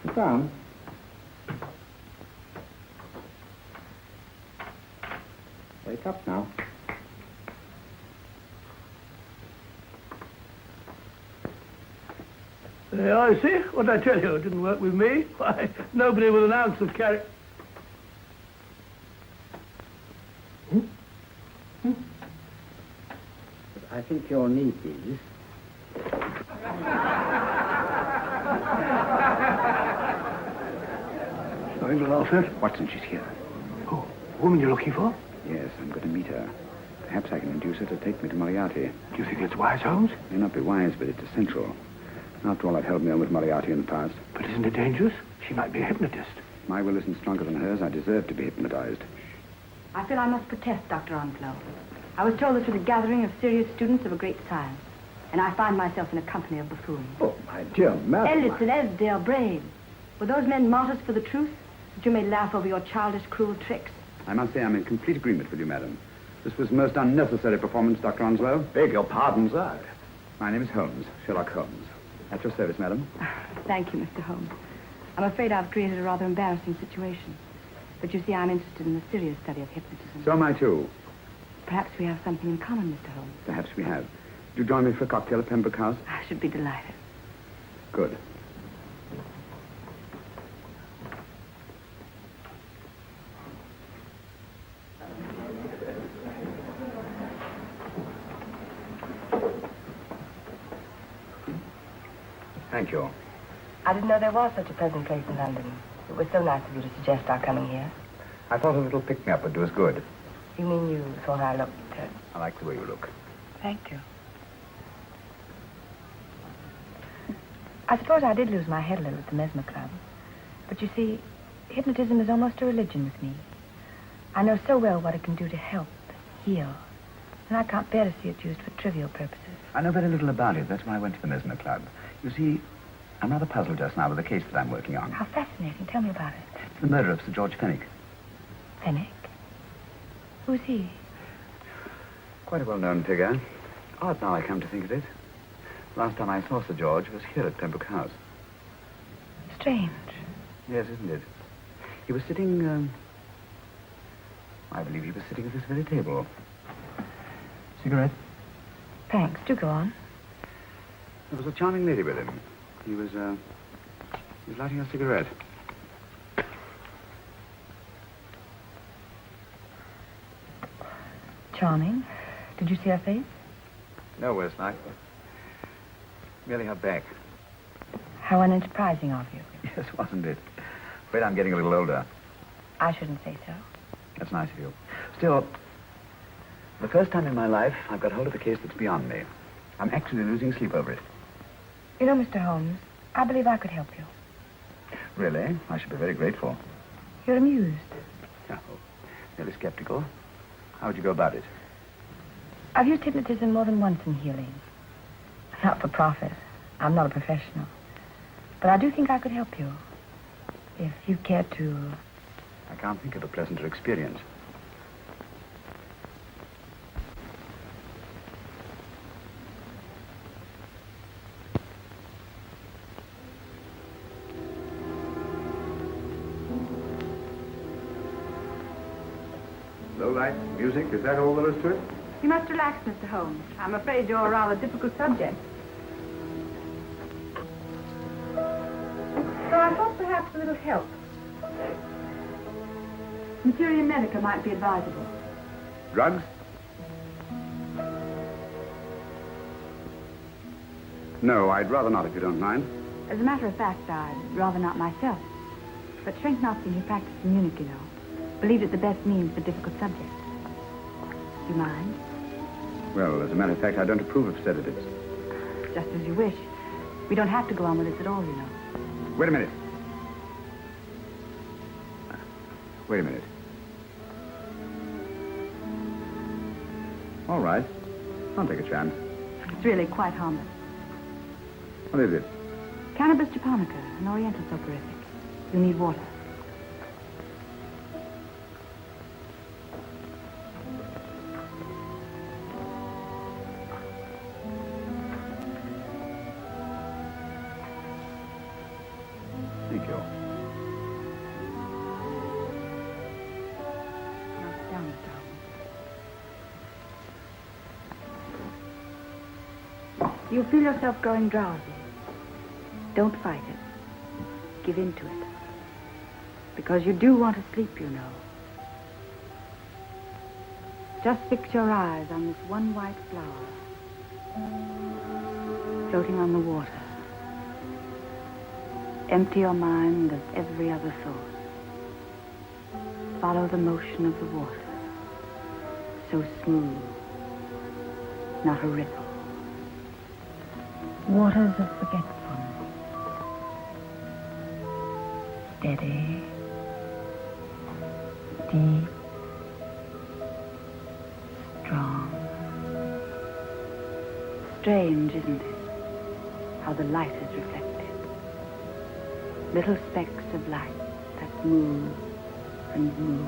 Sit down. Wake up now. I see. What did I tell you? It didn't work with me. Why, nobody with an ounce of character. I think you'll need these. Nothing to laugh at. Watson, she's here. Oh, woman you're looking for? Yes, I'm going to meet her. Perhaps I can induce her to take me to Moriarty. Do you think it's wise, Holmes? It may not be wise, but it's essential. After all, I've held me on with Moriarty in the past. But isn't it dangerous? She might be a hypnotist. My will isn't stronger than hers. I deserve to be hypnotized. I feel I must protest, Dr. Onslow. I was told this was a gathering of serious students of a great science, and I find myself in a company of buffoons. Oh, my dear madam. Elles, they are brave. Were those men martyrs for the truth, that you may laugh over your childish, cruel tricks? I must say I'm in complete agreement with you, madam. This was most unnecessary performance, Dr. Onslow. Beg your pardon, sir. My name is Holmes, Sherlock Holmes. At your service, madam. Thank you, Mr. Holmes. I'm afraid I've created a rather embarrassing situation. But you see, I'm interested in the serious study of hypnotism. So am I, too. Perhaps we have something in common, Mr. Holmes. Perhaps we have. Do you join me for a cocktail at Pembroke House? I should be delighted. Good. Thank you. I didn't know there was such a pleasant place in London. It was so nice of you to suggest our coming here. I thought a little pick-me-up would do us good. You mean you thought I looked... I like the way you look. Thank you. I suppose I did lose my head a little at the Mesmer Club. But you see, hypnotism is almost a religion with me. I know so well what it can do to help, heal. And I can't bear to see it used for trivial purposes. I know very little about it. That's why I went to the Mesmer Club. You see, I'm rather puzzled just now with the case that I'm working on. How fascinating. Tell me about it. It's the murder of Sir George Fenwick. Fenwick? Who's he? Quite a well-known figure. Odd now I come to think of it. Last time I saw Sir George was here at Pembroke House. Strange. Yes, isn't it? He was sitting, I believe he was sitting at this very table. Cigarette? Thanks. Do go on. There was a charming lady with him. He was lighting a cigarette. Charming. Did you see her face? No, Westlight. Merely her back. How unenterprising of you. Yes, wasn't it? Afraid I'm getting a little older. I shouldn't say so. That's nice of you. Still, the first time in my life, I've got hold of a case that's beyond me. I'm actually losing sleep over it. You know, Mr. Holmes, I believe I could help you. Really? I should be very grateful. You're amused. Oh, nearly skeptical. How would you go about it? I've used hypnotism more than once in healing. Not for profit. I'm not a professional. But I do think I could help you. If you care to... I can't think of a pleasanter experience. Low light, music, is that all there is to it? You must relax, Mr. Holmes. I'm afraid you're a rather difficult subject. So I thought perhaps a little help. Materia medica might be advisable. Drugs? No, I'd rather not, if you don't mind. As a matter of fact, I'd rather not myself. But Schrenk-Notzing, who practiced in Munich, you know, believed it the best means for difficult subjects. Do you mind? Well, as a matter of fact, I don't approve of sedatives. Just as you wish. We don't have to go on with this at all, you know. Wait a minute. Wait a minute. All right. I'll take a chance. It's really quite harmless. What is it? Cannabis japonica, an oriental soporific. You need water. Thank you. Now sit down, Mr. Holmes. You feel yourself growing drowsy. Don't fight it. Give in to it. Because you do want to sleep, you know. Just fix your eyes on this one white flower. floating on the water. Empty your mind of every other thought. Follow the motion of the water. So smooth, not a ripple. Waters of forgetfulness. Steady, deep, strong. Strange, isn't it, how the light is reflected? Little specks of light that move and move.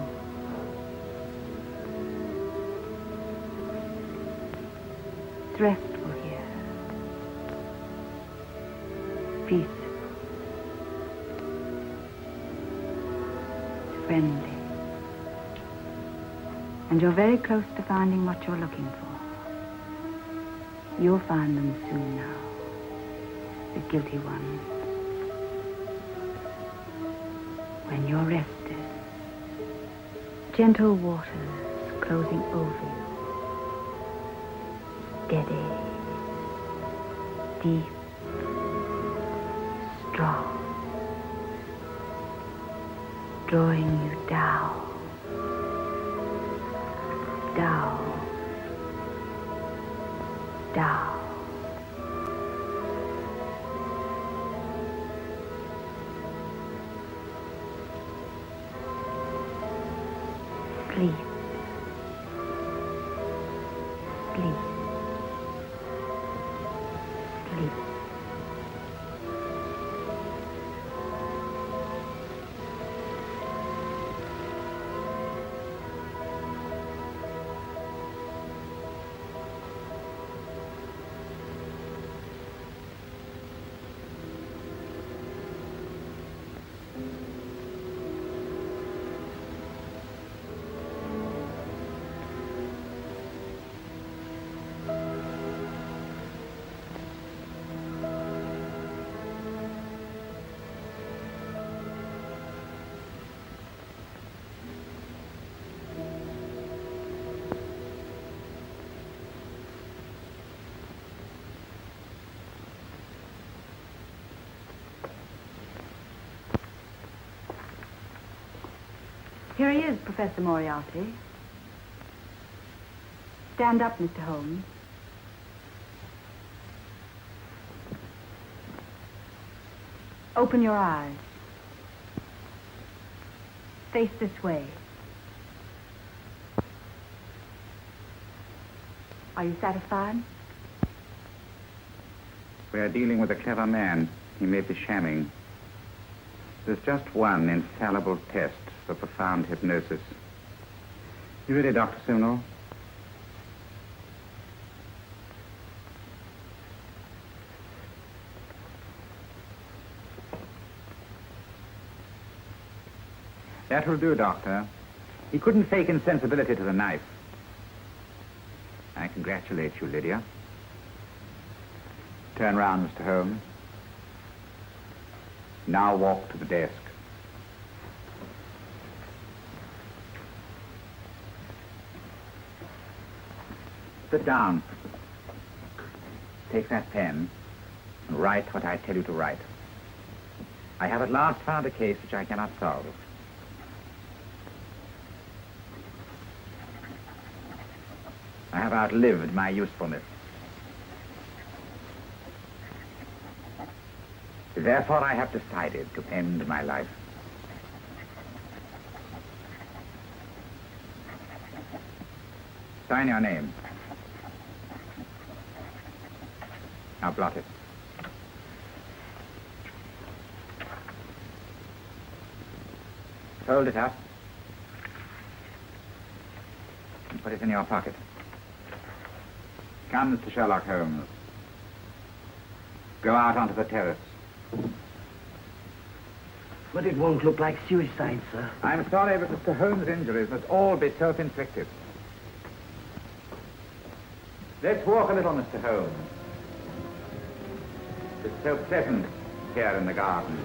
It's restful here. Peaceful. Friendly. And you're very close to finding what you're looking for. You'll find them soon now. The guilty ones. When you're rested. Gentle waters closing over you. Steady. Deep. Strong. Drawing you down. Down. Down. Sleep. Sleep. Sleep. Here he is, Professor Moriarty. Stand up, Mr. Holmes. Open your eyes. Face this way. Are you satisfied? We are dealing with a clever man. He may be shamming. There's just one infallible test for profound hypnosis. You ready, Dr. Sumnall? That will do, Doctor. He couldn't fake insensibility to the knife. I congratulate you, Lydia. Turn round, Mr. Holmes. Now walk to the desk. Sit down. Take that pen and write what I tell you to write. I have at last found a case which I cannot solve. I have outlived my usefulness. Therefore, I have decided to end my life. Sign your name. Now blot it. Fold it up. And put it in your pocket. Come, Mr. Sherlock Holmes. Go out onto the terrace. But it won't look like suicide, sir. I'm sorry, but Mr. Holmes' injuries must all be self-inflicted. Let's walk a little, Mr. Holmes. It's so pleasant here in the garden.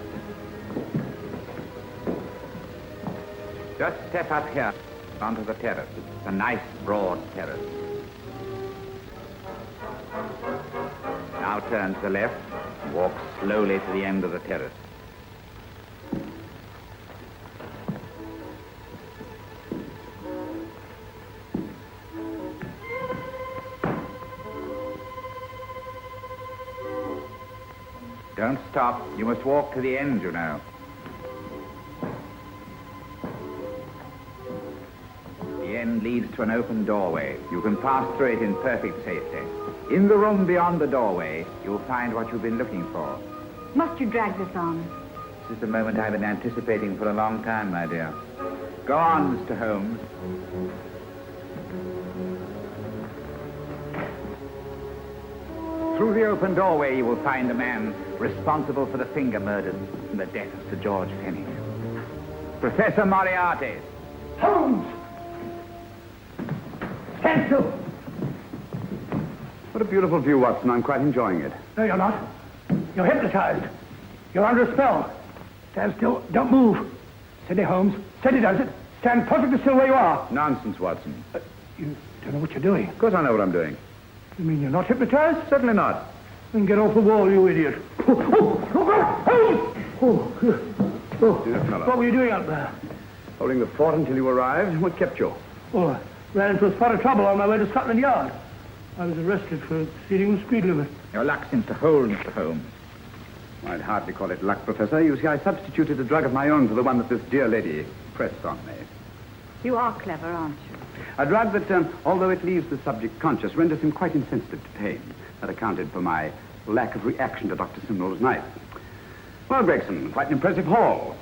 Just step up here onto the terrace. It's a nice, broad terrace. Now Now turn to the left and walk slowly to the end of the terrace. Don't stop. You must walk to the end, you know. The end leads to an open doorway. You can pass through it in perfect safety. In the room beyond the doorway, you'll find what you've been looking for. Must you drag this on? This is the moment I've been anticipating for a long time, my dear. Go on, Mr. Holmes. Through the open doorway, you will find the man responsible for the finger murders and the death of Sir George Fenwick. Professor Moriarty. Holmes! Stand still! What a beautiful view, Watson. I'm quite enjoying it. No, you're not. You're hypnotized. You're under a spell. Stand still. Don't move. Steady, Holmes. Steady does it. Stand perfectly still where you are. Nonsense, Watson. You don't know what you're doing. Of course I know what I'm doing. You mean you're not hypnotized? Certainly not. Then get off the wall, you idiot. Dear fellow. What were you doing out there? Holding the fort until you arrived. What kept you? Oh, I ran into a spot of trouble on my way to Scotland Yard. I was arrested for exceeding the speed limit. Your luck seems to hold, Mr. Holmes. I'd hardly call it luck, Professor. You see, I substituted a drug of my own for the one that this dear lady pressed on me. You are clever, aren't you? A drug that, although it leaves the subject conscious, renders him quite insensitive to pain. That accounted for my lack of reaction to Dr. Simnell's knife. Well, Gregson, quite an impressive haul.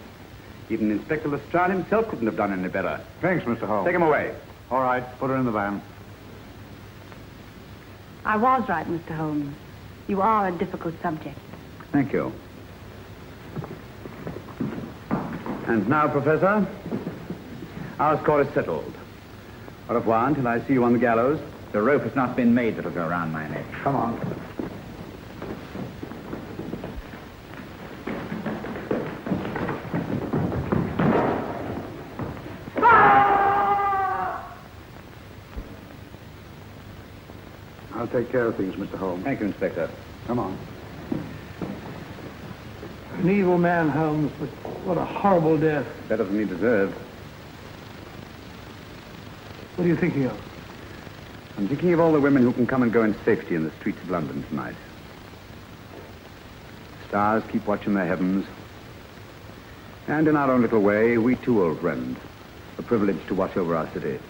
Even Inspector Lestrade himself couldn't have done any better. Thanks, Mr. Holmes. Take him away. All right, put her in the van. I was right, Mr. Holmes. You are a difficult subject. Thank you. And now, Professor, our score is settled. Au revoir until I see you on the gallows. The rope has not been made that'll go around my neck. Come on. I'll take care of things, Mr. Holmes. Thank you, Inspector. Come on. An evil man, Holmes, but what a horrible death. Better than he deserved. What are you thinking of? I'm thinking of all the women who can come and go in safety in the streets of London tonight. Stars keep watching the heavens. And in our own little way, we too, old friend, are privileged to watch over our city.